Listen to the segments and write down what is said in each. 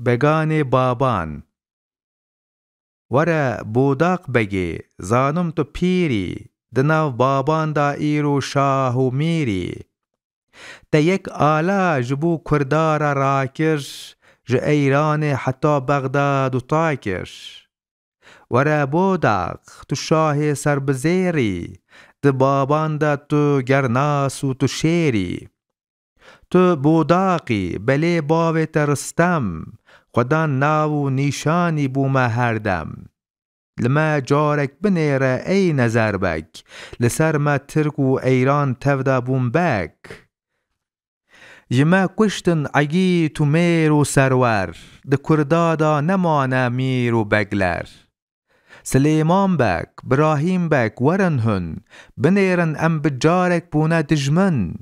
بگان بابان وره بوداق بگی زانم تو پیری دناو بابان دا ایرو شاه و میری ده یک آلا جبو کردار راکش ج ایران حتی بغداد و تاکش وره بوداق تو شاه سربزیری ده بابان دا تو گرناس و تو شیری تو بوداقی بله باوت رستم خدا ناو نیشانی بومه هر دم لما جارک بنیره ای نظر بک لسر ما ترک و ایران تفدا بوم بک یما کشتن عگی تو میر و سرور ده کردادا نمانه میر و بگلر سلیمان بک براهیم بک ورن هن بنیرن ام بجارک بونه دجمن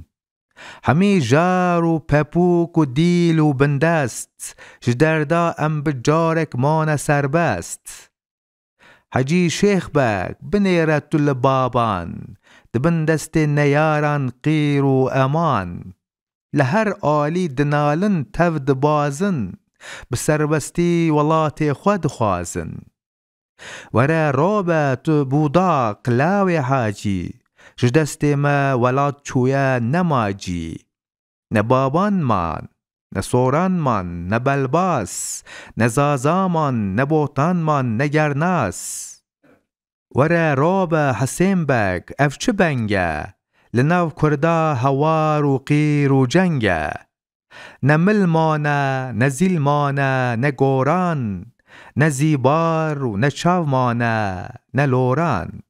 همی جار و پپوک و دیل و بندست جدردا ام بجارک مان سربست حجی شیخ بک بنیرت تو لبابان دبندست نیاران قیر و امان لهر آلی دنالن تفد بازن بسربستی ولات خود خوازن وره رابط بوداق لاوی حاجی جدست ما ولات چویا نماجی نه بابان من نه سوران من نه بلباس نه زازا من نه بوتان من نه گرناس وره راب حسین بک اف چه بنگه لناو کردا هوار و قیر و جنگه نه مل مانه نه زیل مانه نه گوران نه زیبار و نه چاو مانه نه لوران